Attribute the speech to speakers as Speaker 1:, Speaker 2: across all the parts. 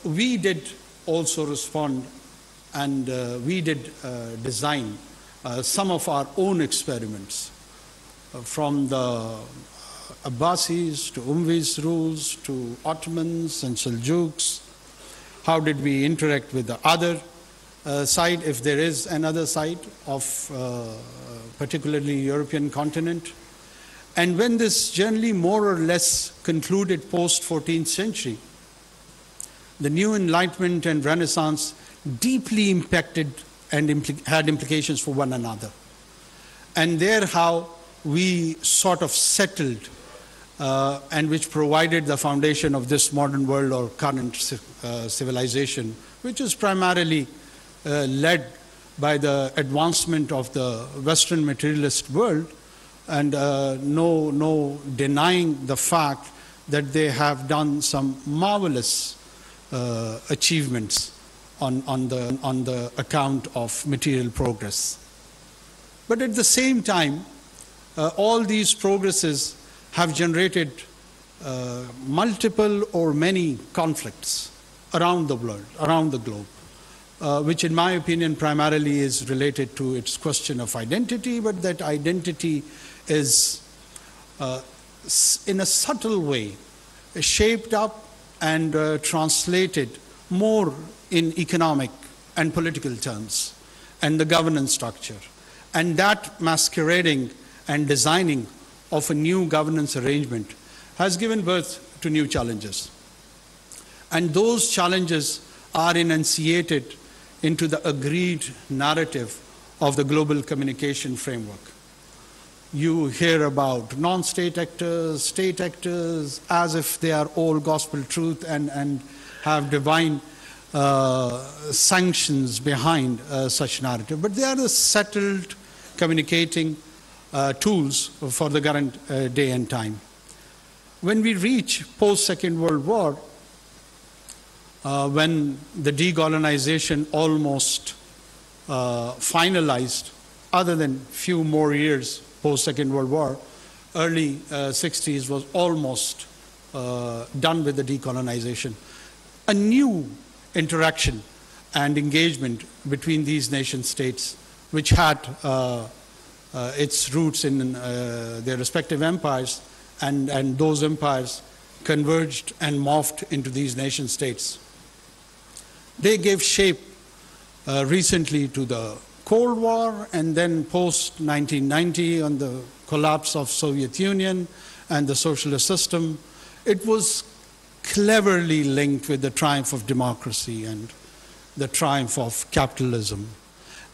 Speaker 1: We did also respond, and we did design some of our own experiments, from the Abbasis to Umayyads rules to Ottomans and Seljuks. How did we interact with the other side, if there is another side of particularly European continent? And when this journey more or less concluded post 14th century, the new Enlightenment and Renaissance deeply impacted and had implications for one another. And there how we sort of settled and which provided the foundation of this modern world or current civilization, which is primarily led by the advancement of the Western materialist world, and no denying the fact that they have done some marvelous achievements on the account of material progress. But at the same time, all these progresses have generated multiple or many conflicts around the world, around the globe, which in my opinion primarily is related to its question of identity, but that identity is in a subtle way shaped up and translated more in economic and political terms and the governance structure. And that masquerading and designing of a new governance arrangement has given birth to new challenges. And those challenges are enunciated into the agreed narrative of the global communication framework. You hear about non-state actors, state actors, as if they are all gospel truth and have divine sanctions behind such narrative. But they are the settled communicating tools for the current day and time. When we reach post-Second World War, when the decolonization almost finalized, other than few more years post-Second World War, early 60s was almost done with the decolonization. A new interaction and engagement between these nation states, which had its roots in their respective empires, and those empires converged and morphed into these nation states. They gave shape recently to the Cold War, and then post-1990 on the collapse of Soviet Union and the socialist system. It was cleverly linked with the triumph of democracy and the triumph of capitalism,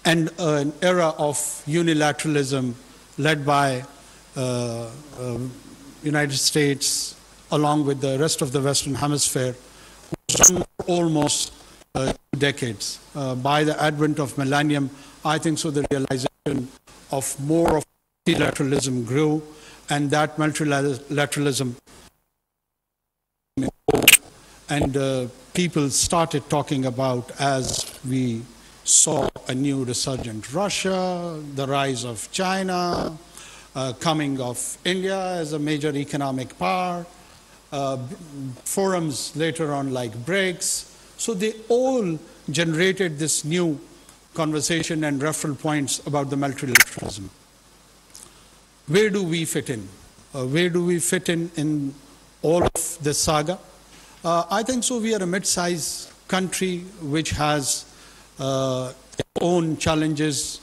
Speaker 1: and an era of unilateralism led by United States along with the rest of the Western Hemisphere, almost 2 decades. By the advent of millennium, I think so the realization of more of multilateralism grew, and that multilateralism and people started talking about, as we saw a new resurgent Russia, the rise of China, coming of India as a major economic power, forums later on like BRICS. So they all generated this new conversation and referral points about the multilateralism. Where do we fit in? Where do we fit in all of this saga? I think so we are a mid-sized country which has its own challenges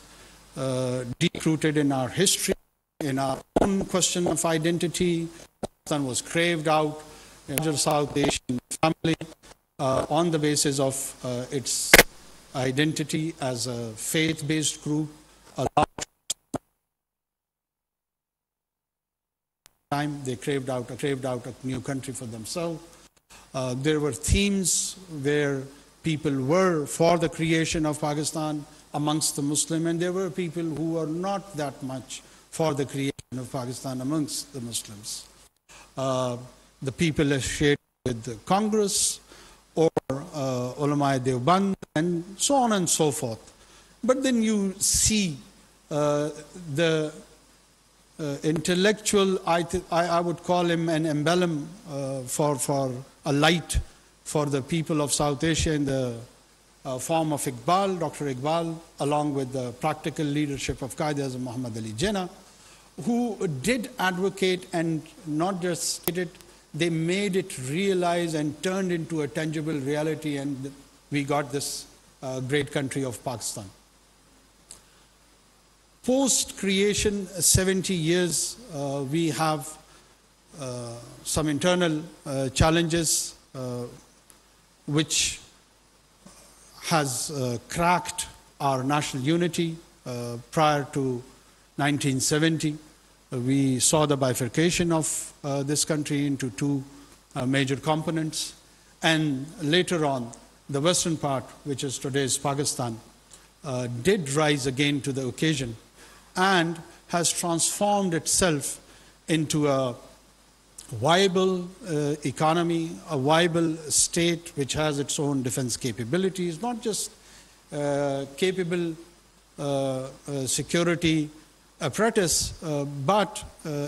Speaker 1: deep-rooted in our history, in our own question of identity. Pakistan was craved out in the South Asian family on the basis of its identity as a faith-based group. A large time they craved out a new country for themselves. There were themes where people were for the creation of Pakistan amongst the Muslim, and there were people who were not that much for the creation of Pakistan amongst the Muslims. The people associated with the Congress or Ulama Deoband and so on and so forth. But then you see the intellectual, I would call him an emblem for a light for the people of South Asia in the form of Iqbal, Dr. Iqbal, along with the practical leadership of Qaeda-e-Azam Muhammad Ali Jinnah, who did advocate and not just stated it, they made it realize and turned into a tangible reality, and we got this great country of Pakistan. Post-creation, 70 years, we have some internal challenges which has cracked our national unity. Prior to 1970, we saw the bifurcation of this country into two major components, and later on, the western part, which is today's Pakistan, did rise again to the occasion and has transformed itself into a viable economy, a viable state which has its own defense capabilities, not just capable security apparatus, but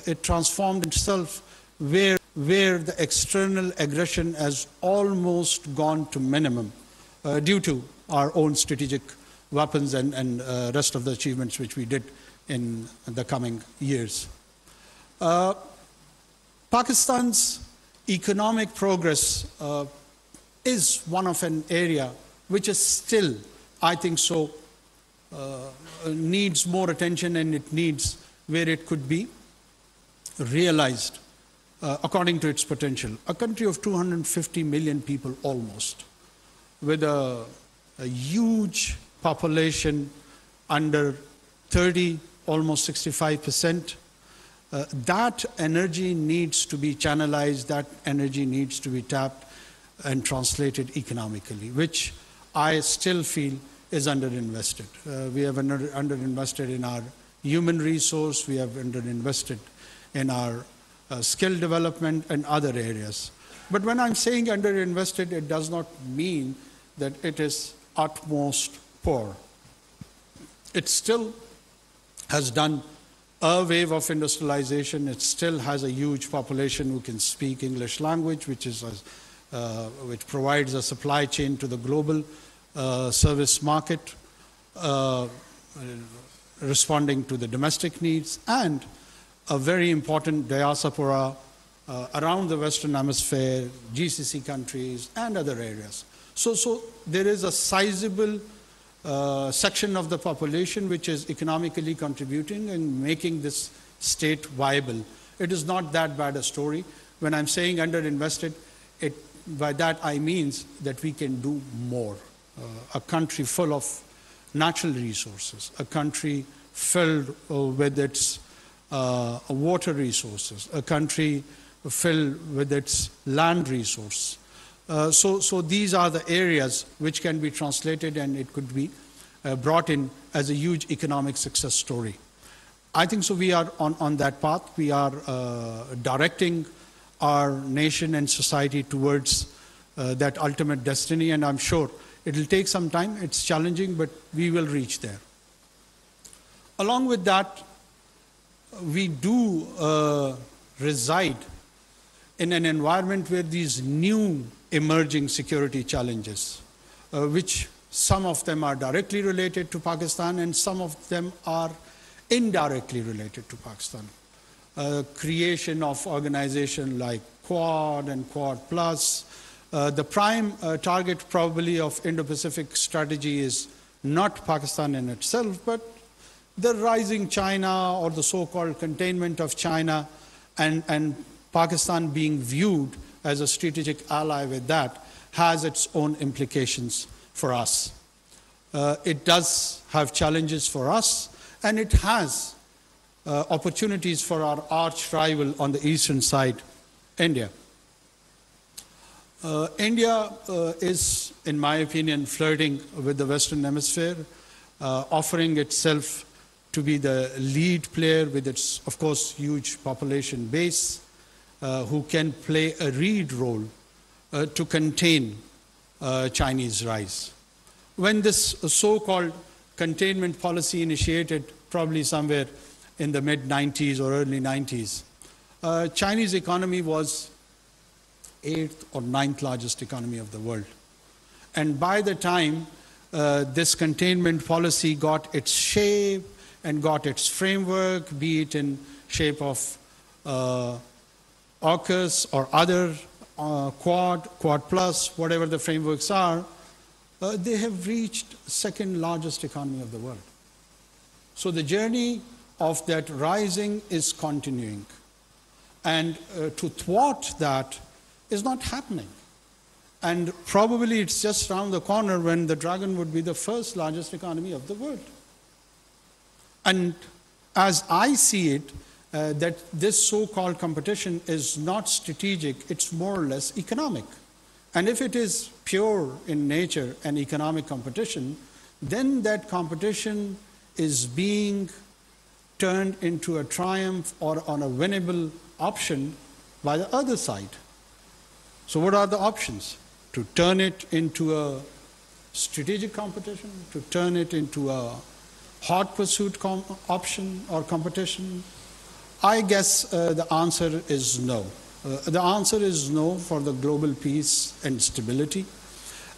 Speaker 1: it transformed itself where the external aggression has almost gone to minimum due to our own strategic weapons and rest of the achievements which we did in the coming years. Pakistan's economic progress is one of an area which is still, I think so, needs more attention, and it needs where it could be realized according to its potential. A country of 250 million people almost, with a huge population under 30, almost 65%. That energy needs to be channelized, that energy needs to be tapped and translated economically, which I still feel is underinvested. We have underinvested in our human resource, we have underinvested in our skill development and other areas. But when I'm saying underinvested, it does not mean that it is utmost poor. It still has done a wave of industrialization. It still has a huge population who can speak English language, which provides a supply chain to the global service market, responding to the domestic needs, and a very important diaspora around the Western Hemisphere, GCC countries, and other areas. So there is a sizable section of the population which is economically contributing and making this state viable. It is not that bad a story. When I'm saying underinvested, by that I mean that we can do more. A country full of natural resources, a country filled with its water resources, a country filled with its land resource. So these are the areas which can be translated, and it could be brought in as a huge economic success story. I think so we are on that path. We are directing our nation and society towards that ultimate destiny, and I'm sure it will take some time. It's challenging, but we will reach there. Along with that, we do reside in an environment where these new emerging security challenges, which some of them are directly related to Pakistan and some of them are indirectly related to Pakistan. Creation of organizations like Quad and Quad Plus. The prime target probably of Indo-Pacific strategy is not Pakistan in itself, but the rising China, or the so-called containment of China, and Pakistan being viewed as a strategic ally with that has its own implications for us. It does have challenges for us, and it has opportunities for our arch rival on the eastern side, India. India is, in my opinion, flirting with the Western Hemisphere, offering itself to be the lead player with its, of course, huge population base, who can play a lead role to contain Chinese rise. When this so-called containment policy initiated, probably somewhere in the mid-90s or early 90s, Chinese economy was 8th or 9th largest economy of the world. And by the time this containment policy got its shape and got its framework, be it in shape of AUKUS or other Quad Plus, whatever the frameworks are, they have reached second largest economy of the world. So the journey of that rising is continuing. And to thwart that is not happening. And probably it's just around the corner when the dragon would be the first largest economy of the world. And as I see it, that this so-called competition is not strategic, it's more or less economic. And if it is pure in nature and economic competition, then that competition is being turned into a triumph or on a winnable option by the other side. So what are the options? To turn it into a strategic competition, to turn it into a hot pursuit option or competition? I guess the answer is no. The answer is no for the global peace and stability.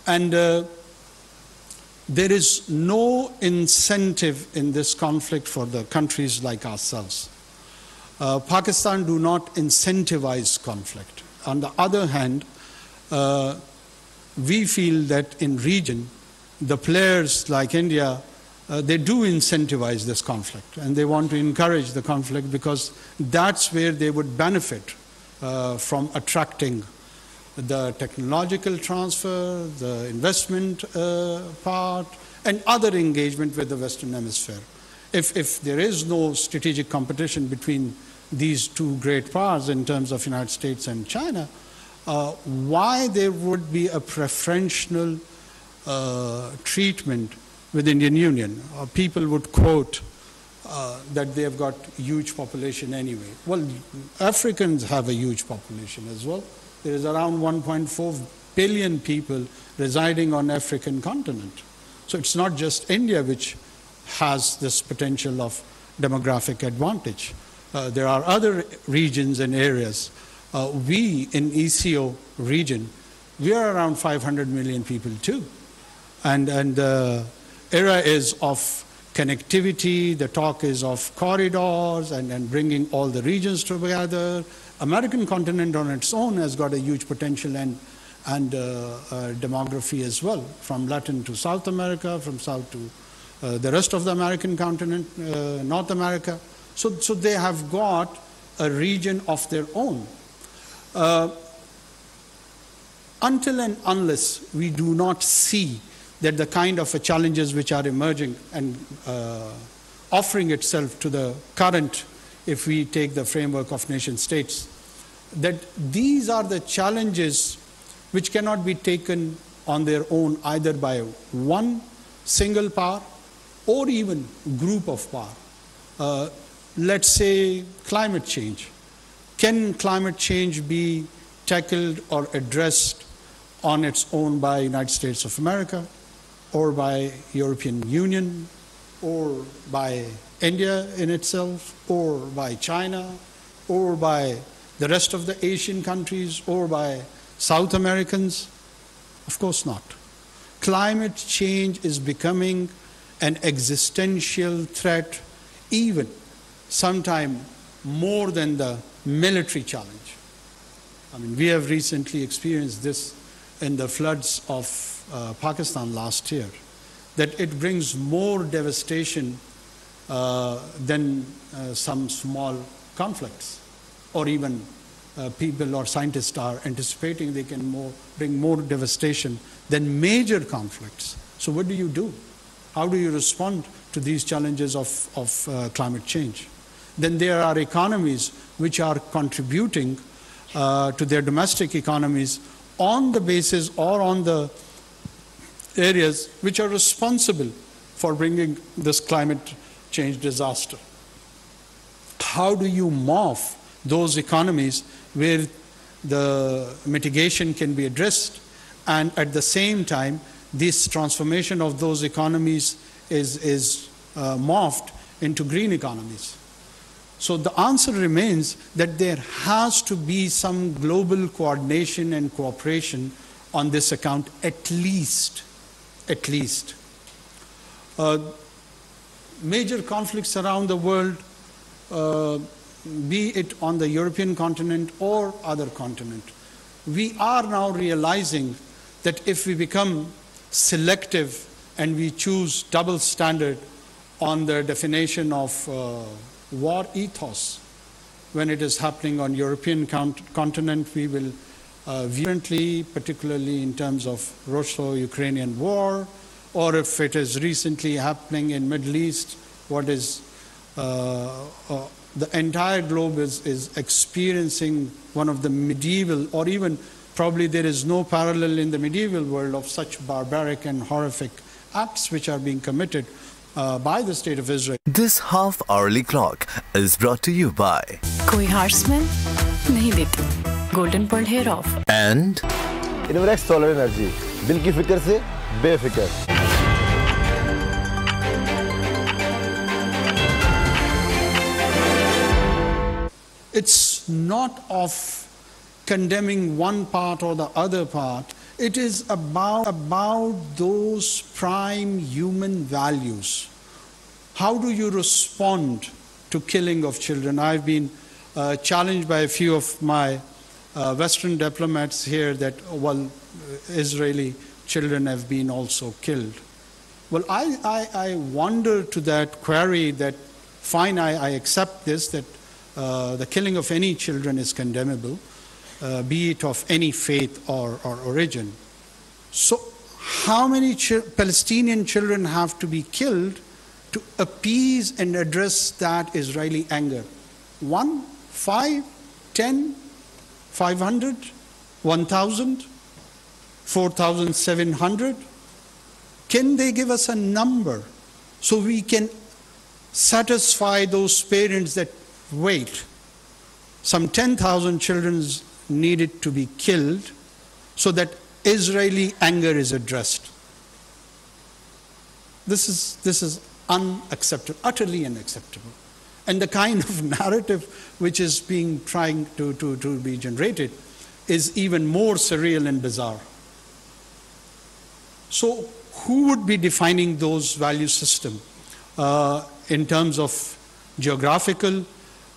Speaker 1: And there is no incentive in this conflict for the countries like ourselves. Pakistan do not incentivize conflict. On the other hand, we feel that in region, the players like India, they do incentivize this conflict, and they want to encourage the conflict because that's where they would benefit from attracting the technological transfer, the investment part, and other engagement with the Western Hemisphere. If there is no strategic competition between these two great powers in terms of United States and China, why there would be a preferential treatment with Indian Union? People would quote that they have got huge population anyway. Well, Africans have a huge population as well. There is around 1.4 billion people residing on African continent. So it's not just India which has this potential of demographic advantage. There are other regions and areas. We in ECO region, we are around 500 million people too. And the era is of connectivity, the talk is of corridors and bringing all the regions together. American continent on its own has got a huge potential and demography as well, from Latin to South America, from South to the rest of the American continent, North America. So they have got a region of their own. Until and unless we do not see that the kind of challenges which are emerging and offering itself to the current, if we take the framework of nation states, that these are the challenges which cannot be taken on their own either by one single power or even group of power. Let's say climate change. Can climate change be tackled or addressed on its own by United States of America, or by European Union, or by India in itself, or by China, or by the rest of the Asian countries, or by South Americans? Of course not. Climate change is becoming an existential threat, even sometime more than the military challenge. I mean, we have recently experienced this in the floods of Pakistan last year, that it brings more devastation than some small conflicts, or even people or scientists are anticipating they can bring more devastation than major conflicts. So what do you do? How do you respond to these challenges of climate change? Then there are economies which are contributing to their domestic economies on the basis or on the areas which are responsible for bringing this climate change disaster. How do you morph those economies where the mitigation can be addressed, and at the same time this transformation of those economies is morphed into green economies? So the answer remains that there has to be some global coordination and cooperation on this account, at least. At least. Major conflicts around the world, be it on the European continent or other continent, we are now realizing that if we become selective and we choose double standard on the definition of war ethos, when it is happening on European continent, we will violently, particularly in terms of Russo-Ukrainian war, or if it is recently happening in Middle East, what is the entire globe is experiencing one of the medieval, or even probably there is no parallel in the medieval world of such barbaric and horrific acts which are being committed by the state of Israel.
Speaker 2: This half-hourly clock is brought to you by
Speaker 3: कोई heart smell नहीं देती, golden pearl hair of
Speaker 2: and
Speaker 4: इनवरेक्स solar energy, दिल की फिक्र से बेफिक्र।
Speaker 1: It's not of condemning one part or the other part. It is about those prime human values. How do you respond to killing of children? I've been challenged by a few of my Western diplomats here that, well, Israeli children have been also killed. Well, I wonder to that query that, fine, I accept this, that the killing of any children is condemnable, be it of any faith or origin. So how many Palestinian children have to be killed to appease and address that Israeli anger? 1, 5, 10, 500, 1,000, 4,700? Can they give us a number so we can satisfy those parents that, wait, some 10,000 children needed to be killed so that Israeli anger is addressed? This is unacceptable, utterly unacceptable. And the kind of narrative which is being trying to be generated is even more surreal and bizarre. So who would be defining those value system in terms of geographical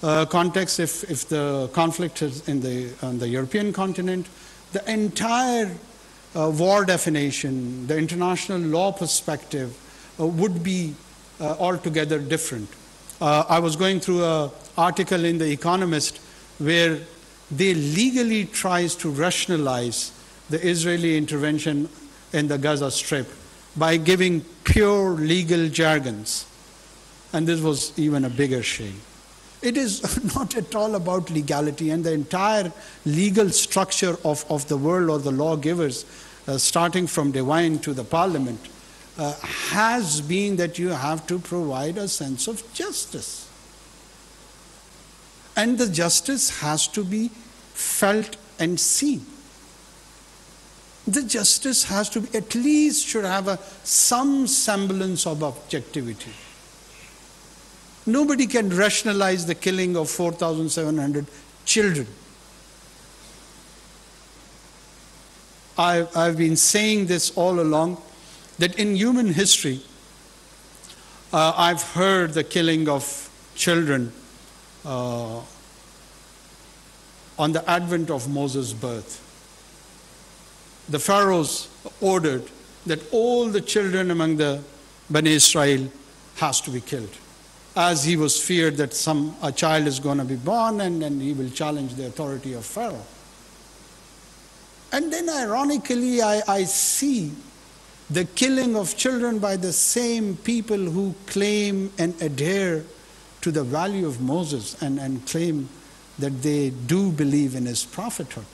Speaker 1: context? If the conflict is on the European continent, the entire war definition, the international law perspective would be altogether different. I was going through an article in The Economist where they legally tries to rationalize the Israeli intervention in the Gaza Strip by giving pure legal jargons. And this was even a bigger shame. It is not at all about legality, and the entire legal structure of the world or the lawgivers, starting from divine to the parliament, has been that you have to provide a sense of justice. And the justice has to be felt and seen. The justice has to be, at least should have some semblance of objectivity. Nobody can rationalize the killing of 4,700 children. I've been saying this all along, that in human history, I've heard the killing of children on the advent of Moses' birth. The pharaohs ordered that all the children among the Bani Israel has to be killed, as he was feared that a child is going to be born and he will challenge the authority of Pharaoh. And then ironically, I see the killing of children by the same people who claim and adhere to the value of Moses and claim that they do believe in his prophethood.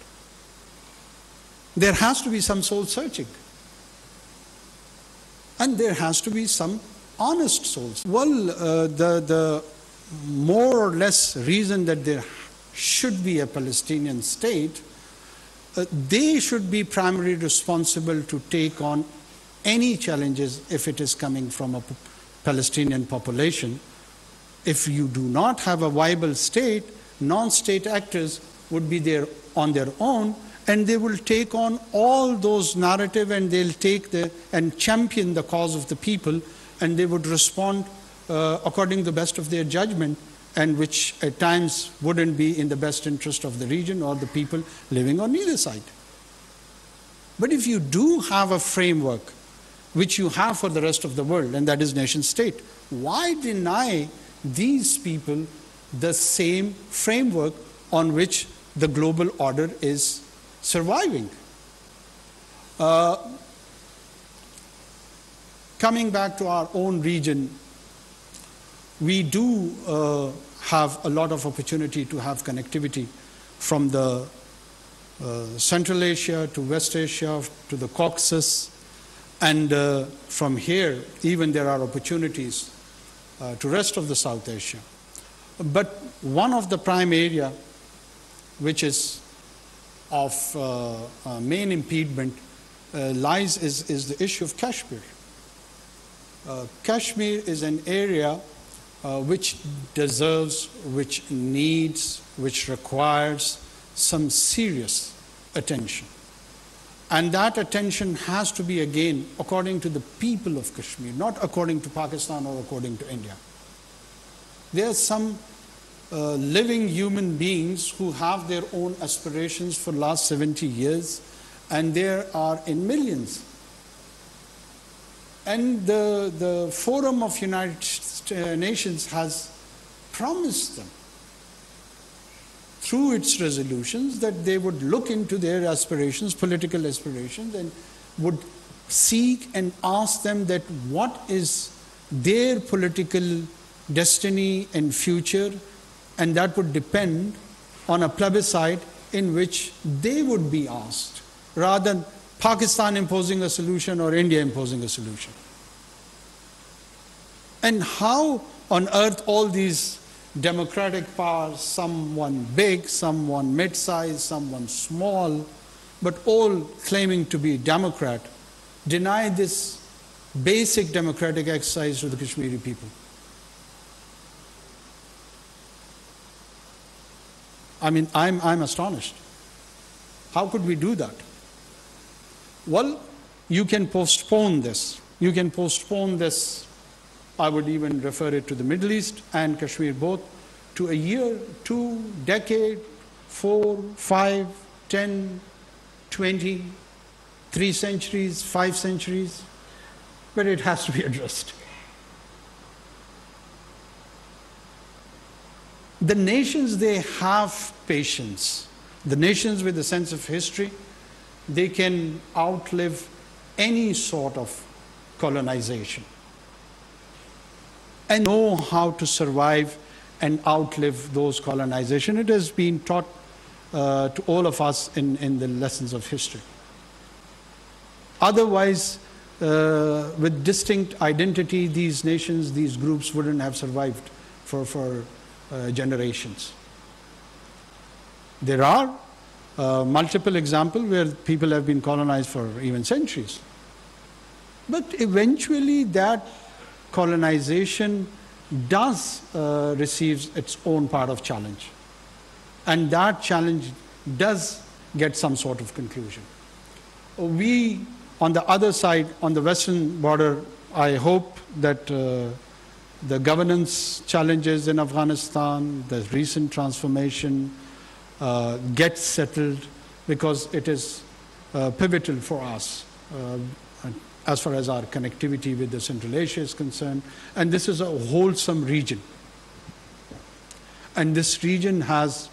Speaker 1: There has to be some soul searching. And there has to be some honest souls. Well, the more or less reason that there should be a Palestinian state, they should be primarily responsible to take on any challenges if it is coming from a Palestinian population if you do not have a viable state, non-state actors would be there on their own, and they will take on all those narrative, and they'll take and champion the cause of the people, and they would respond according to the best of their judgment, and which at times wouldn't be in the best interest of the region or the people living on either side. But if you do have a framework, which you have for the rest of the world, and that is nation state, why deny these people the same framework on which the global order is surviving? Coming back to our own region, we do have a lot of opportunity to have connectivity from the Central Asia to West Asia to the Caucasus, and from here even there are opportunities to rest of the South Asia. But one of the prime area which is of main impediment is the issue of Kashmir. Kashmir is an area which deserves, which needs, which requires some serious attention. And that attention has to be, again, according to the people of Kashmir, not according to Pakistan or according to India. There are some living human beings who have their own aspirations for the last 70 years, and there are in millions. And the Forum of United Nations has promised them through its resolutions that they would look into their aspirations, political aspirations, and would seek and ask them that what is their political destiny and future, and that would depend on a plebiscite in which they would be asked, rather than Pakistan imposing a solution or India imposing a solution. And how on earth all these democratic powers, someone big, someone mid-sized, someone small, but all claiming to be Democrat, deny this basic democratic exercise to the Kashmiri people? I mean, I'm astonished. How could we do that? Well, you can postpone this. You can postpone this. I would even refer it to the Middle East and Kashmir both, to a year, 2 decades, 4, 5, 10, 20, 3 centuries, 5 centuries, but it has to be addressed. The nations, they have patience. The nations with a sense of history, they can outlive any sort of colonization and know how to survive and outlive those colonization. It has been taught to all of us in the lessons of history. Otherwise, with distinct identity, these nations, these groups wouldn't have survived for generations. There are multiple examples where people have been colonized for even centuries. But eventually that colonization does receive its own part of challenge. And that challenge does get some sort of conclusion. We, on the other side, on the western border, I hope that the governance challenges in Afghanistan, the recent transformation gets settled, because it is pivotal for us as far as our connectivity with the Central Asia is concerned. And this is a wholesome region. And this region has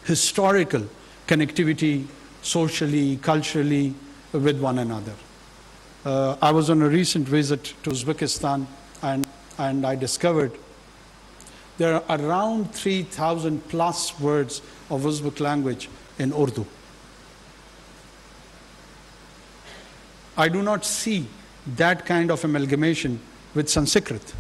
Speaker 1: historical connectivity, socially, culturally, with one another. I was on a recent visit to Uzbekistan, and I discovered there are around 3,000 plus words of Uzbek language in Urdu. I do not see that kind of amalgamation with Sanskrit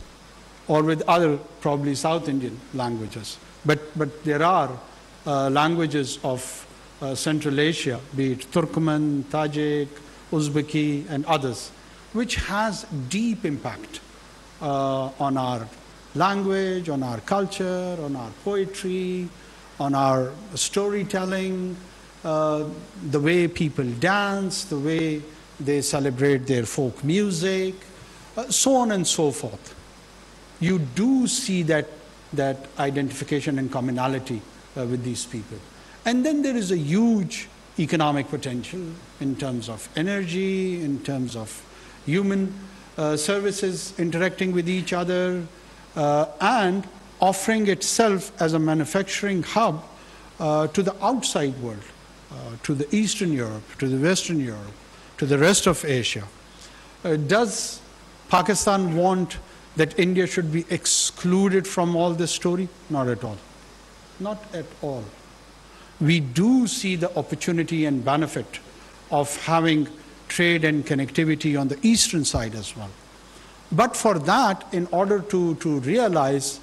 Speaker 1: or with other probably South Indian languages. But there are languages of Central Asia, be it Turkmen, Tajik, Uzbeki, and others, which has deep impact on our language, on our culture, on our poetry, on our storytelling, the way people dance, the way they celebrate their folk music, so on and so forth. You do see that identification and commonality with these people. And then there is a huge economic potential in terms of energy, in terms of human services interacting with each other, and offering itself as a manufacturing hub to the outside world, to the Eastern Europe, to the Western Europe, to the rest of Asia. Does Pakistan want that India should be excluded from all this story? Not at all. Not at all. We do see the opportunity and benefit of having trade and connectivity on the eastern side as well. But for that, in order to realize,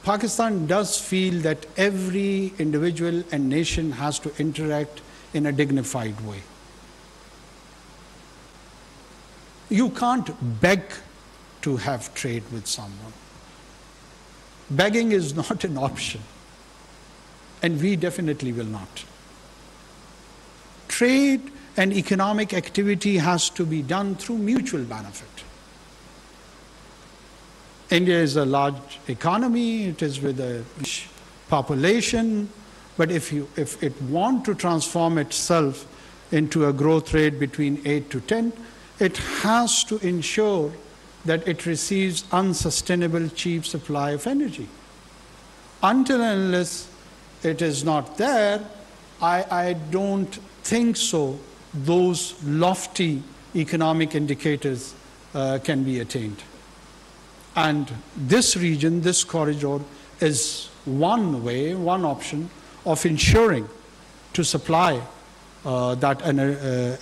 Speaker 1: Pakistan does feel that every individual and nation has to interact in a dignified way. You can't beg to have trade with someone. Begging is not an option, and we definitely will not. Trade and economic activity has to be done through mutual benefit. India is a large economy, it is with a huge population, but if it wants to transform itself into a growth rate between 8 to 10, it has to ensure that it receives unsustainable cheap supply of energy. Until and unless it is not there, I don't think so those lofty economic indicators can be attained. And this region, this corridor, is one way, one option of ensuring to supply that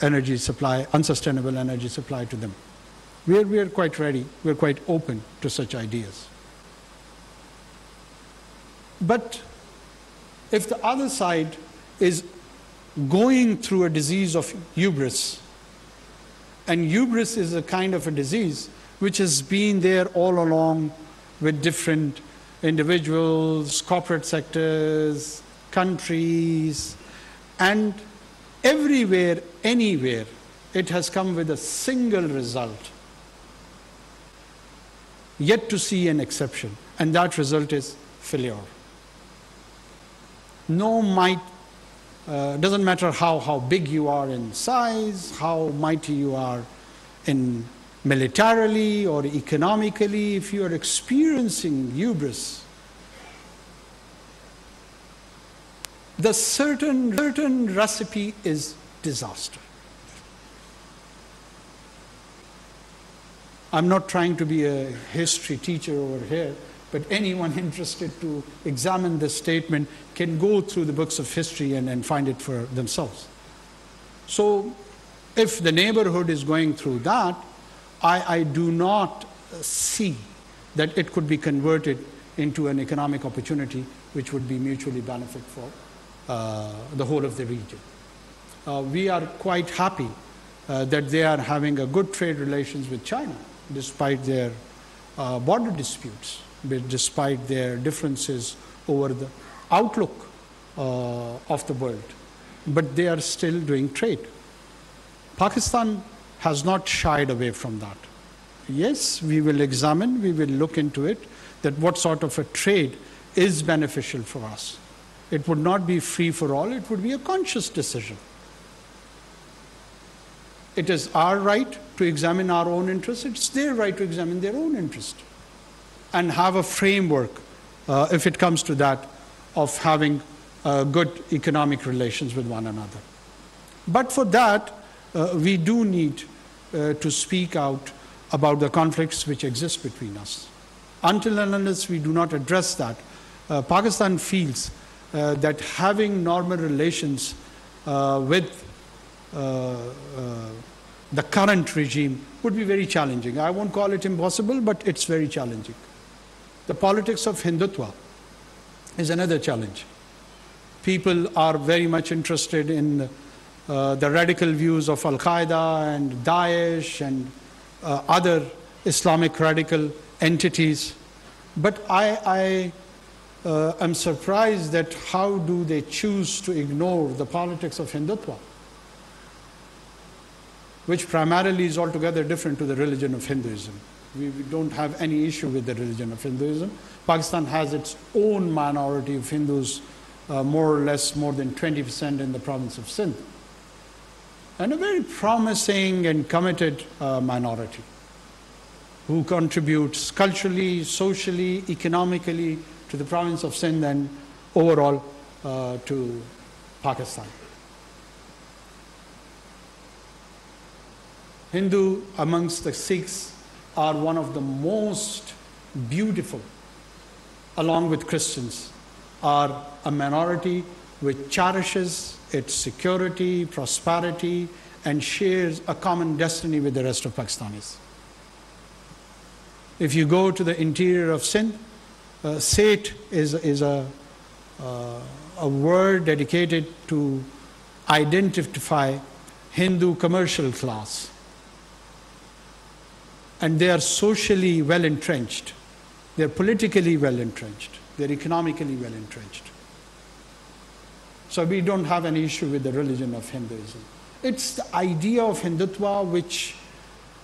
Speaker 1: energy supply, unsustainable energy supply to them. We are quite ready, we are quite open to such ideas. But if the other side is going through a disease of hubris, and hubris is a kind of a disease which has been there all along with different individuals, corporate sectors, countries, and everywhere, anywhere, it has come with a single result. Yet to see an exception, and that result is failure. No might, doesn't matter how big you are in size, how mighty you are in militarily or economically, if you are experiencing hubris, the certain recipe is disaster. I'm not trying to be a history teacher over here, but anyone interested to examine this statement can go through the books of history and find it for themselves. So if the neighborhood is going through that, I do not see that it could be converted into an economic opportunity which would be mutually benefit for the whole of the region. We are quite happy that they are having a good trade relations with China, despite their border disputes, despite their differences over the outlook of the world. But they are still doing trade. Pakistan has not shied away from that. Yes, we will examine, we will look into it, that what sort of a trade is beneficial for us. It would not be free for all, it would be a conscious decision. It is our right to examine our own interests, it's their right to examine their own interest and have a framework, if it comes to that, of having good economic relations with one another. But for that, we do need to speak out about the conflicts which exist between us. Until and unless we do not address that, Pakistan feels that having normal relations with the current regime would be very challenging. I won't call it impossible, but it's very challenging. The politics of Hindutva is another challenge. People are very much interested in the radical views of Al-Qaeda and Daesh and other Islamic radical entities. But I am surprised that how do they choose to ignore the politics of Hindutva, which primarily is altogether different to the religion of Hinduism. We don't have any issue with the religion of Hinduism. Pakistan has its own minority of Hindus, more or less more than 20% in the province of Sindh, and a very promising and committed minority who contributes culturally, socially, economically to the province of Sindh and overall to Pakistan. Hindu amongst the Sikhs are one of the most beautiful, along with Christians, are a minority which cherishes its security, prosperity, and shares a common destiny with the rest of Pakistanis. If you go to the interior of Sindh, Seth is a word dedicated to identify Hindu commercial class. And they are socially well entrenched, they are politically well entrenched, they are economically well entrenched. So we don't have any issue with the religion of Hinduism. It's the idea of Hindutva which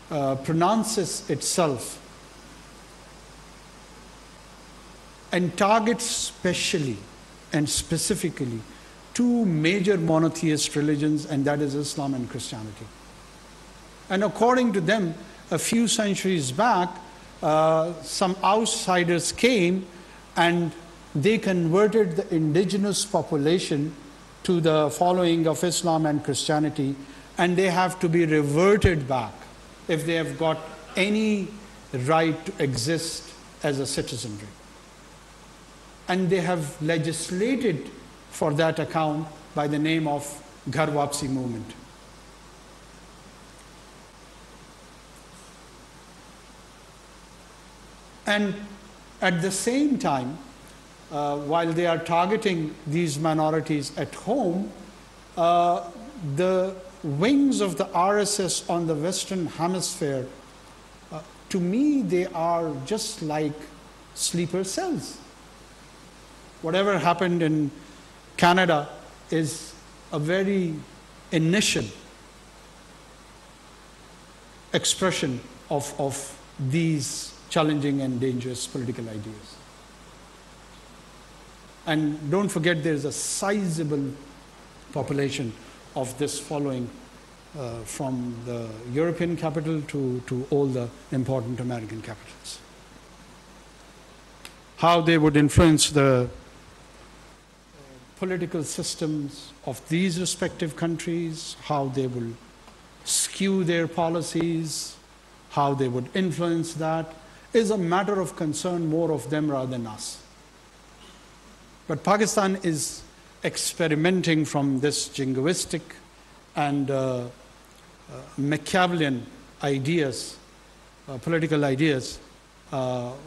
Speaker 1: pronounces itself and targets specially and specifically two major monotheist religions, and that is Islam and Christianity. And according to them, a few centuries back, some outsiders came and they converted the indigenous population to the following of Islam and Christianity, and they have to be reverted back if they have got any right to exist as a citizenry. And they have legislated for that account by the name of Ghar Wapsi movement. And at the same time, while they are targeting these minorities at home, the wings of the RSS on the Western Hemisphere, to me, they are just like sleeper cells. Whatever happened in Canada is a very initial expression of these challenging and dangerous political ideas. And don't forget, there is a sizable population of this following from the European capital to all the important American capitals. How they would influence the political systems of these respective countries, how they will skew their policies, how they would influence that, is a matter of concern more of them rather than us. But Pakistan is experimenting from this jingoistic and Machiavellian ideas, political ideas,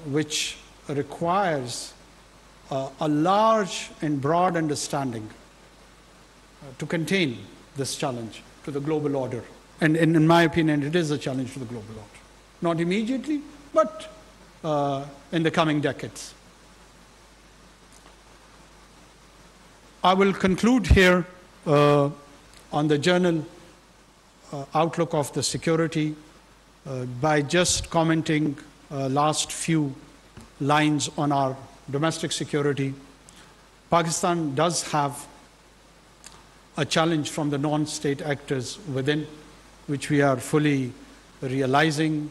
Speaker 1: which requires a large and broad understanding to contain this challenge to the global order. And in my opinion, it is a challenge to the global order. Not immediately, but in the coming decades. I will conclude here on the general outlook of the security by just commenting last few lines on our domestic security. Pakistan does have a challenge from the non-state actors within, which we are fully realizing,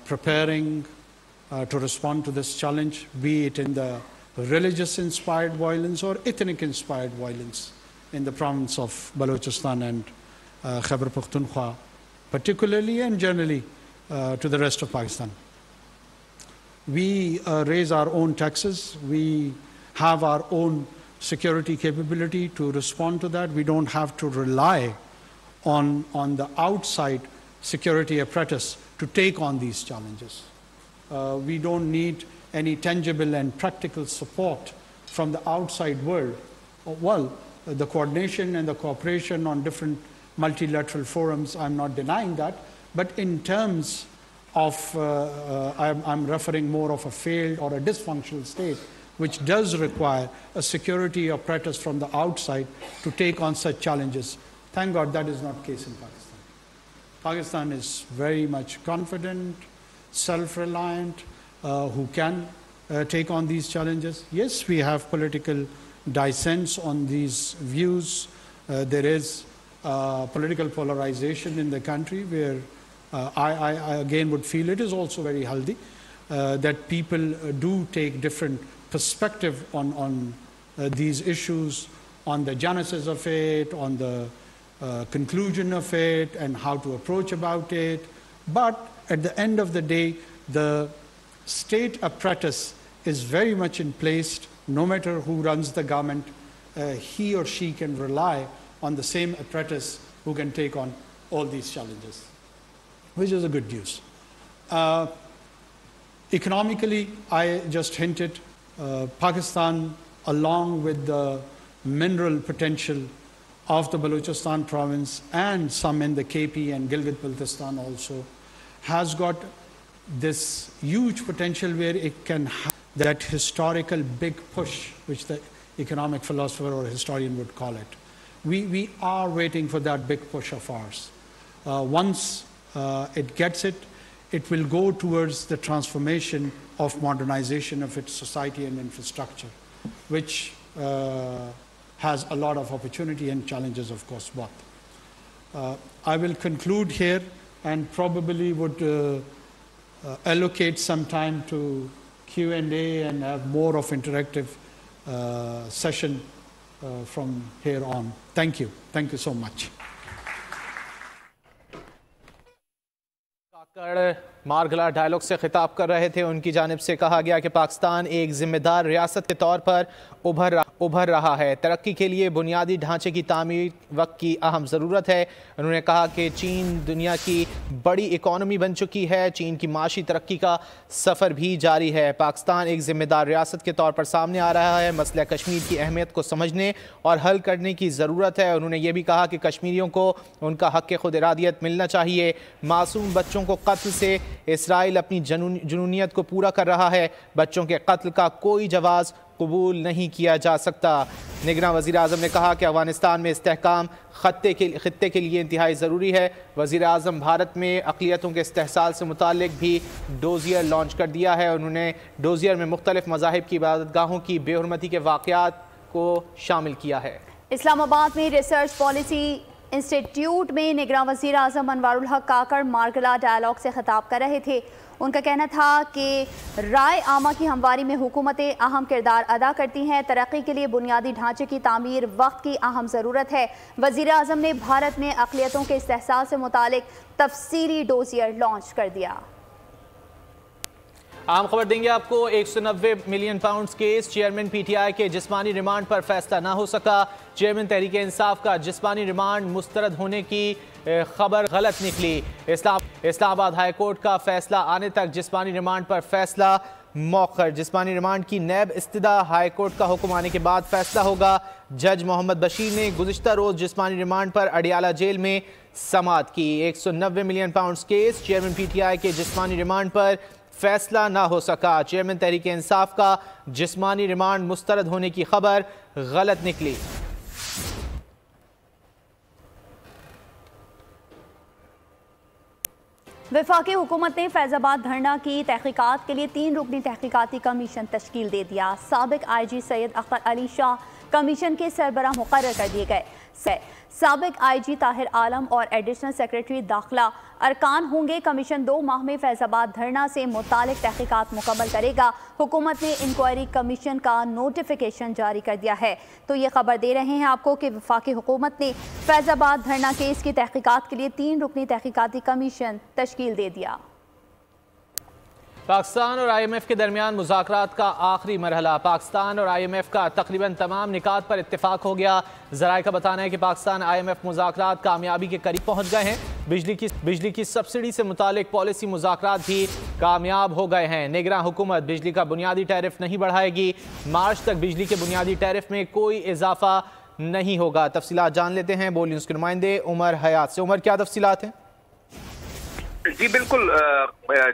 Speaker 1: preparing to respond to this challenge, be it in the religious-inspired violence or ethnic-inspired violence in the province of Balochistan and Khyber Pakhtunkhwa, particularly and generally to the rest of Pakistan. We raise our own taxes. We have our own security capability to respond to that. We don't have to rely on the outside security apparatus to take on these challenges. We don't need any tangible and practical support from the outside world. Well, the coordination and the cooperation on different multilateral forums, I'm not denying that, but in terms of, I'm referring more of a failed or a dysfunctional state, which does require a security apparatus from the outside to take on such challenges. Thank God that is not the case in Pakistan. Pakistan is very much confident, self-reliant, who can take on these challenges. Yes, we have political dissents on these views. There is political polarization in the country where I again would feel it is also very healthy that people do take different perspective on these issues, on the genesis of it, on the conclusion of it, and how to approach about it. But at the end of the day, the state apparatus is very much in place. No matter who runs the government, he or she can rely on the same apparatus who can take on all these challenges, which is a good news. Economically, I just hinted, Pakistan, along with the mineral potential of the Balochistan province and some in the KP and Gilgit-Baltistan also, has got this huge potential where it can have that historical big push, which the economic philosopher or historian would call it. We are waiting for that big push of ours. Once it gets it, it will go towards the transformation of modernization of its society and infrastructure, which has a lot of opportunity and challenges, of course, both. I will conclude here and probably would allocate some time to Q&A and have more of interactive session from here on. Thank you. Thank you so much.
Speaker 5: Margalla Dialogue से खिताब कर रहे थे। उनकी जानिब से कहा गया कि पाकिस्तान एक जिम्मेदार रियासत के तौर पर उभर रहा है। तरक्की के लिए बुनियादी ढांचे की तामीर वक्त की अहम ज़रूरत है। उन्होंने कहा कि चीन दुनिया की बड़ी इकॉनमी बन चुकी है। चीन की माशी तरक्की का सफ़र भी जारी है। पाकिस्तान एक जिम्मेदार रियासत के तौर पर सामने आ रहा है। मसला कश्मीर की अहमियत को समझने और हल करने की ज़रूरत है। उन्होंने ये भी कहा कि कश्मीरियों को उनका हक़ खुद इरादियत मिलना चाहिए। मासूम बच्चों को कत्ल से इसराइल अपनी जुनूनियत को पूरा कर रहा है। बच्चों के कत्ल का कोई जवाज़ कबूल नहीं किया जा सकता। निगरान वज़ीर आज़म ने कहा कि अफ़गानिस्तान में इस्तेहकाम खत्ते के लिए इंतहाई ज़रूरी है। वज़ीर आज़म भारत में अक़लियतों के इस्तेहसाल से मुतालिक भी डोज़ियर लॉन्च कर दिया है। उन्होंने डोज़ियर में मुख्तलिफ़ मज़ाहिब की इबादतगाहों की बेहुरमती के वाक़यात को शामिल किया है।
Speaker 6: इस्लामाबाद में रिसर्च पॉलिसी इंस्टीट्यूट में निगरान वज़ीर आज़म अनवारुल हक काकर मार्गला डायलॉग से खिताब कर रहे थे। उनका कहना था कि राय आमा की हमवारी में हुकूमतें अहम किरदार अदा करती हैं। तरक्की के लिए बुनियादी ढांचे की तामीर वक्त की अहम ज़रूरत है। वज़ीर आज़म ने भारत में अक़लियतों के इस्तेहसाल से मुतालिक तफसीली डोज़ियर लॉन्च कर दिया।
Speaker 5: आम खबर देंगे आपको। 190 million pound case, chairman PTI के जिस्मानी रिमांड पर फैसला ना हो सका। चेयरमैन तहरीक इंसाफ का जिस्मानी रिमांड मुस्तरद होने की खबर गलत निकली। इस्लामाबाद हाई कोर्ट का फैसला आने तक जिस्मानी रिमांड पर फैसला मौखर। जिस्मानी रिमांड की नैब इस्तिदा हाई कोर्ट का हुक्म आने के बाद फैसला होगा। जज मोहम्मद बशीर ने गुज़िश्ता रोज़ जिस्मानी रिमांड पर अडियाला जेल में समाअत की। 190 million pound case, chairman PTI के जिस्मानी रिमांड पर फैसला ना हो सका। चेयरमैन तहरीक इंसाफ का जिस्मानी रिमांड मुस्तरद होने की खबर गलत निकली।
Speaker 6: वफाकी हुकूमत ने फैज़ाबाद धरना की तहकीकात के लिए 3 रुकनी तहकीकाती कमीशन तश्कील दे दिया। साबिक IG सैयद अख्तर अली शाह कमीशन के सरबराह मुकर्रर कर दिए गए। साबिक IG ताहिर आलम और एडिशनल सेक्रेटरी दाखिला अरकान होंगे। कमीशन 2 माह में फैज़ाबाद धरना से मुतालिक तहकीकात मुकम्मल करेगा। हुकूमत ने इंक्वायरी कमीशन का नोटिफिकेशन जारी कर दिया है। तो ये खबर दे रहे हैं आपको कि वफाकी हुकूमत ने फैज़ाबाद धरना केस की तहकीकात के लिए 3 रुकनी तहकीकाती कमीशन तश्कील दे दिया।
Speaker 5: पाकिस्तान और IMF के दरमियान मुज़ाकरात का आखिरी मरहला। पाकिस्तान और IMF का तकरीबन तमाम निकात पर इत्तेफाक हो गया। ज़राए का बताना है कि पाकिस्तान IMF मुज़ाकरात कामयाबी के करीब पहुँच गए हैं। बिजली की सब्सिडी से मुतालिक पॉलिसी मुज़ाकरात भी कामयाब हो गए हैं। निगरान हुकूमत बिजली का बुनियादी टैरिफ नहीं बढ़ाएगी। मार्च तक बिजली के बुनियादी टैरिफ में कोई इजाफा नहीं होगा। तफसीलात जान लेते हैं बोल न्यूज़ के नुमाइंदे उमर हयात से। उमर, क्या तफसीलात हैं?
Speaker 7: जी बिल्कुल,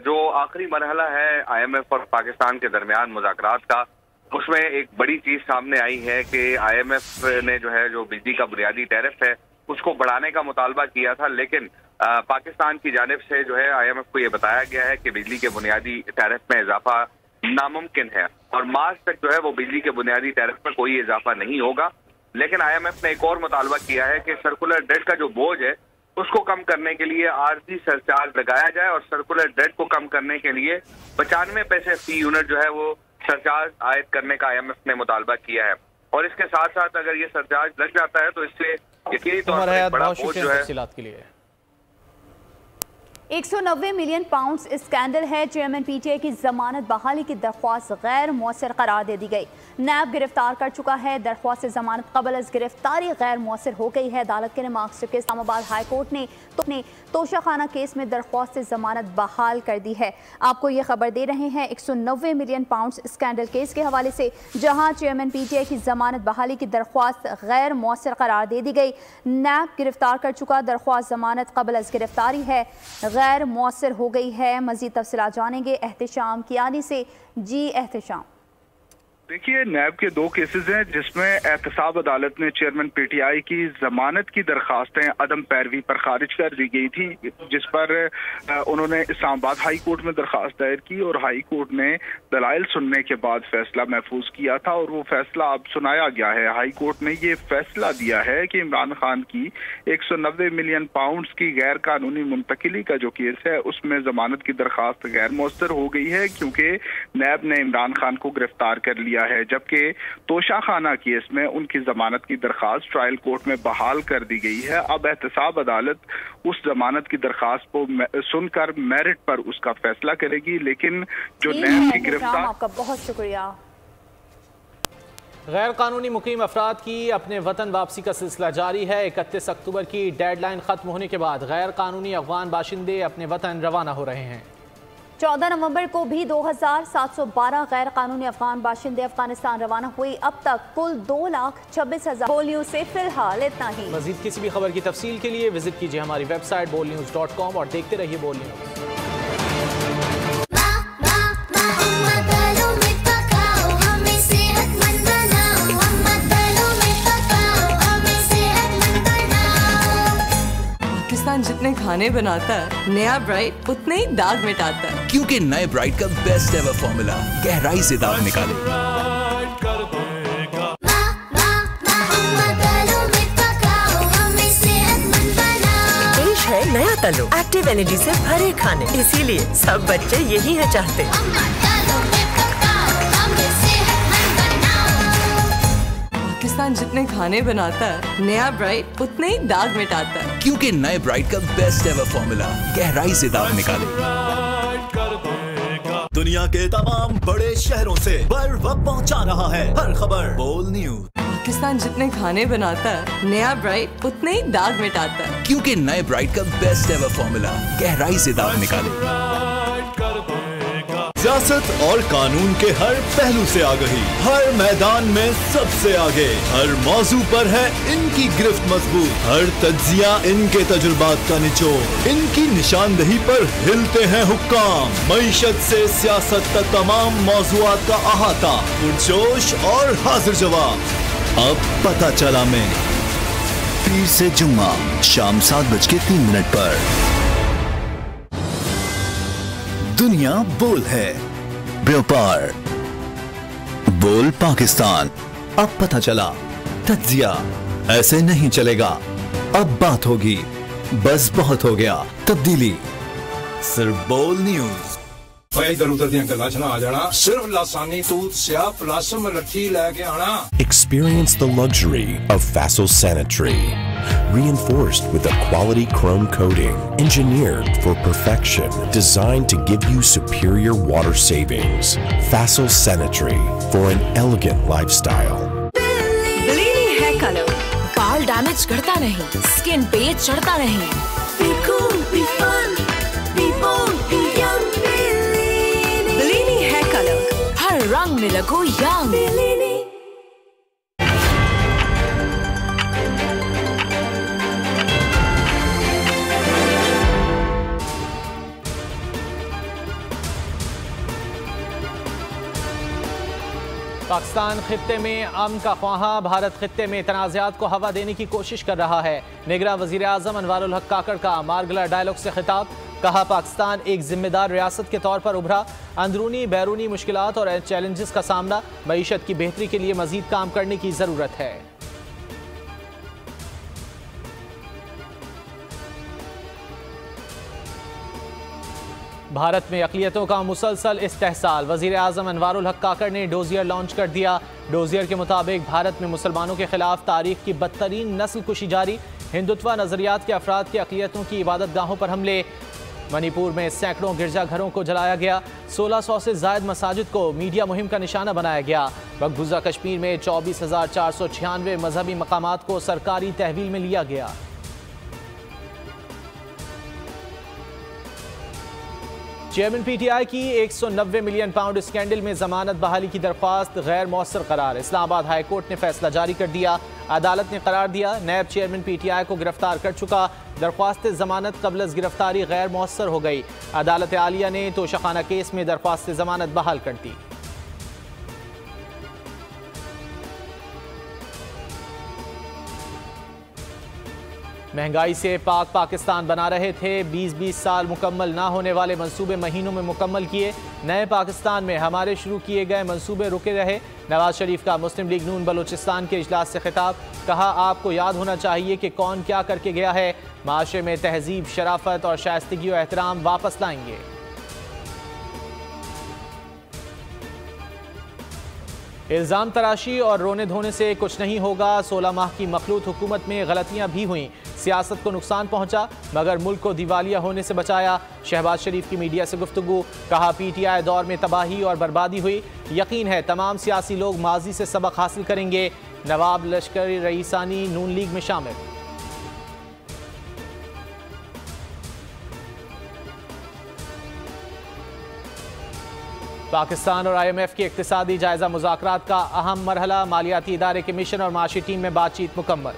Speaker 7: जो आखिरी मरहला है IMF और पाकिस्तान के दरमियान मुज़ाकरात का, उसमें एक बड़ी चीज सामने आई है कि IMF ने जो बिजली का बुनियादी टैरिफ है उसको बढ़ाने का मुतालबा किया था, लेकिन पाकिस्तान की जानिब से IMF को ये बताया गया है कि बिजली के बुनियादी टैरिफ में इजाफा नामुमकिन है और मार्च तक वो बिजली के बुनियादी टैरिफ पर कोई इजाफा नहीं होगा। लेकिन IMF ने एक और मुतालबा किया है कि सर्कुलर डेट का जो बोझ है उसको कम करने के लिए आरजी सरचार्ज लगाया जाए और सर्कुलर डेट को कम करने के लिए 95 पैसे फी यूनिट वो सरचार्ज आयद करने का IMF ने मुतालबा किया है। और इसके साथ साथ अगर ये सरचार्ज लग जाता है तो इससे यकीनी तौर पर बड़ा बोझ
Speaker 5: के लिए
Speaker 6: 190 मिलियन पाउंड स्कैंडल है। चेयरमैन PTI की जमानत बहाली की दरख्वास्त गैर मौसर करार दे दी गई। नैब गिरफ्तार कर चुका है। दरख्वास्त जमानत कबल अज गिरफ्तारी गैर मौसर हो गई है। अदालत के मार्क्स के इस्लामाबाद हाई कोर्ट ने तोशाखाना केस में दरख्वास्त जमानत बहाल कर दी है। आपको ये खबर दे रहे हैं 190 मिलियन पाउंड स्कैंडल केस के हवाले से, जहां चेयरमैन PTI की जमानत बहाली की दरख्वास्त गैर मौसर करार दे दी गई। नैब गिरफ्तार कर चुका, दरख्वास्त जमानत कबल अज गिरफ्तारी है गैर मौसर हो गई है। मजीद तफसीलात जानेंगे एहतिशाम कियानी से। जी एहतिशाम।
Speaker 8: देखिए, नैब के 2 केसेस हैं जिसमें एहतसाब अदालत ने चेयरमैन PTI की जमानत की दरखास्तें अदम पैरवी पर खारिज कर दी गई थी, जिस पर उन्होंने इस्लामाबाद हाई कोर्ट में दरखास्त दायर की और हाई कोर्ट ने दलाइल सुनने के बाद फैसला महफूज किया था और वो फैसला अब सुनाया गया है। हाई कोर्ट ने ये फैसला दिया है कि इमरान खान की 190 मिलियन पाउंड की गैर कानूनी मुंतकिली का जो केस है उसमें जमानत की दरखास्त गैर मौसर हो गई है, क्योंकि नैब ने इमरान खान को गिरफ्तार कर लिया है, जबकि तोशाखाना केस में उनकी जमानत की दरखास्त ट्रायल कोर्ट में बहाल कर दी गई है। अब एहतसाब अदालत उस जमानत की दरखास्त को सुनकर मेरिट पर उसका फैसला करेगी, लेकिन जो नैब की गिरफ्तार।
Speaker 6: आपका बहुत शुक्रिया।
Speaker 5: गैर कानूनी मुकीम अफराद की अपने वतन वापसी का सिलसिला जारी है। 31 अक्टूबर की डेडलाइन खत्म होने के बाद गैर कानूनी अफगान बाशिंदे अपने वतन रवाना हो रहे हैं।
Speaker 6: 14 नवंबर को भी 2712 गैर कानूनी अफगान बाशिंदे अफगानिस्तान रवाना हुई। अब तक कुल 2,26,000। बोल न्यूज से फिलहाल इतना ही।
Speaker 5: मजीद किसी भी खबर की तफसील के लिए विजिट कीजिए हमारी वेबसाइट bolnews.com और देखते रहिए बोल न्यूज।
Speaker 9: जितने खाने बनाता है नया ब्राइट उतने ही दाग मिटाता है,
Speaker 2: क्योंकि नए ब्राइट का बेस्ट एवर फॉर्मूला गहराई से दाग निकाले।
Speaker 10: पेश है नया तलो एक्टिव एनर्जी से भरे खाने, इसीलिए सब बच्चे यही है चाहते।
Speaker 9: पाकिस्तान जितने खाने बनाता है नया ब्राइट उतने ही दाग मिटाता है,
Speaker 2: क्योंकि नए ब्राइट का बेस्ट एवर फॉर्मूला गहराई से दाग निकाले। दुनिया के तमाम बड़े शहरों से बर वक्त पहुंचा रहा है हर खबर बोल न्यूज।
Speaker 9: पाकिस्तान जितने खाने बनाता है नया ब्राइट उतने ही दाग मिटाता है,
Speaker 2: क्योंकि नए ब्राइट का बेस्ट एवर फॉर्मूला गहराई से दाग निकाले। सियासत और कानून के हर पहलू से आगही, हर मैदान में सबसे आगे, हर मौजू पर है इनकी गिरफ्त मजबूत, हर तज्जिया इनके तजुर्बात का निचोड़, इनकी निशानदही पर हिलते हैं हुक्काम। मईशत से सियासत तक तमाम मौजुआत का अहाता, पुरजोश और हाजिर जवाब। अब पता चला मैं पीर से जुम्मा शाम 7:03 पर। दुनिया बोल है, व्यापार बोल पाकिस्तान। अब पता चला तज्जिया ऐसे नहीं चलेगा, अब बात होगी, बस बहुत हो गया तब्दीली, सिर्फ बोल news.
Speaker 11: Experience the luxury of Fassel Sanitary. Reinforced with a quality chrome coating, engineered for perfection, designed to give you superior water savings. Fassel Sanitary for an elegant lifestyle.
Speaker 3: ब्लीनी हेयर कलर, बाल damage करता नहीं, skin पे चढ़ता नहीं। Be cool, be fun, be bold, be young. ब्लीनी hair colour, हर रंग में लगो यंग।
Speaker 5: पाकिस्तान खित्ते में अमन का ख्वाहा, भारत खित्ते में तनाज़ात को हवा देने की कोशिश कर रहा है। निगरान वज़ीर आज़म अनवारुल हक काकर का मारगला डायलॉग से खिताब, कहा पाकिस्तान एक जिम्मेदार रियासत के तौर पर उभरा, अंदरूनी बैरूनी मुश्किलात और चैलेंजेस का सामना, मईशत की बेहतरी के लिए मजीद काम करने की ज़रूरत है। भारत में अक़लियतों का मुसलसल इस्तेहसाल, वज़ीर आज़म अनवारुल हक काकर ने डोजियर लॉन्च कर दिया। डोजियर के मुताबिक भारत में मुसलमानों के खिलाफ तारीख की बदतरीन नस्ल कुशी जारी, हिंदुत्व नज़रियात के अफराद की अक़लियतों की इबादत गाहों पर हमले। मणिपुर में सैकड़ों गिरजाघरों को जलाया गया, 1600 से ज़ायद मसाजिद को मीडिया मुहिम का निशाना बनाया गया। मकबूजा कश्मीर में 24,496 मजहबी मकामात को सरकारी तहवील में लिया गया। चेयरमैन पीटीआई की 190 मिलियन पाउंड स्कैंडल में जमानत बहाली की दरख्वास्त गैर मौसर करार, इस्लामाबाद हाई कोर्ट ने फैसला जारी कर दिया। अदालत ने करार दिया नैब चेयरमैन पीटीआई को गिरफ्तार कर चुका, दरख्वास्त जमानत कबल गिरफ्तारी गैर मौसर हो गई। अदालत आलिया ने तोशाखाना केस में दरख्वास्त जमानत बहाल कर दी। महंगाई से पाक पाकिस्तान बना रहे थे, 20-20 साल मुकम्मल ना होने वाले मंसूबे महीनों में मुकम्मल किए। नए पाकिस्तान में हमारे शुरू किए गए मंसूबे रुके रहे। नवाज शरीफ का मुस्लिम लीग नून बलूचिस्तान के इजलास से खिताब, कहा आपको याद होना चाहिए कि कौन क्या करके गया है, माशरे में तहजीब, शराफत और शाइस्तगी और एहतराम वापस लाएंगे। इल्ज़ाम तराशी और रोने धोने से कुछ नहीं होगा, 16 माह की मखलूत हुकूमत में गलतियां भी हुईं, सियासत को नुकसान पहुंचा मगर मुल्क को दिवालिया होने से बचाया। शहबाज शरीफ की मीडिया से गुफ्तगू, कहा पीटीआई दौर में तबाही और बर्बादी हुई, यकीन है तमाम सियासी लोग माजी से सबक हासिल करेंगे। नवाब लश्कर रईसानी नून लीग में शामिल। पाकिस्तान और IMF के इक्तिसादी जायजा मुज़ाकरात का अहम मरहला, मालियाती इदारे के मिशन और माशी टीम में बातचीत मुकम्मल।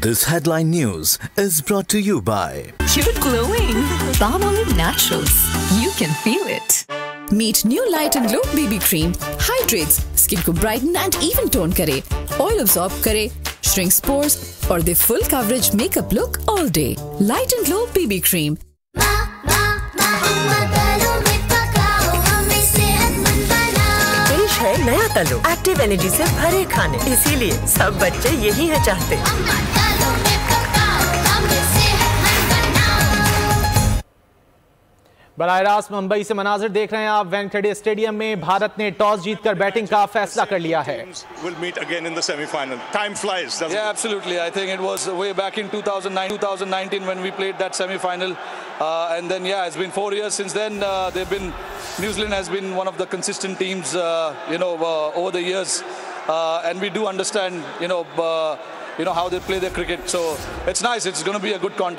Speaker 2: This headline news is brought to you by
Speaker 3: Cute glowing. BOL Naturals. You can feel it. Meet new Light and Glow BB Cream. Hydrates, skin को brighten and even tone करे, oil absorb करे, shrinks pores for the full coverage makeup look all day. Light and Glow BB Cream.
Speaker 10: पेश है नया तलो, active energy से भरे खाने, इसीलिए सब बच्चे यही है चाहते।
Speaker 5: बराह रास्त मुंबई से मनाजिर देख रहे हैं आप। वेंकटेश्वर स्टेडियम में भारत ने टॉस जीतकर बैटिंग का फैसला कर लिया है।
Speaker 12: We'll meet again in the semi-final. Time flies, doesn't it?
Speaker 13: Yeah, absolutely. I think it was way back in 2019 when we played that semi-final, and then yeah, it's been 4 years since then. New Zealand has been one of the consistent teams, over the years, and we do understand, how they play their cricket. So it's nice. It's going to be a good contest.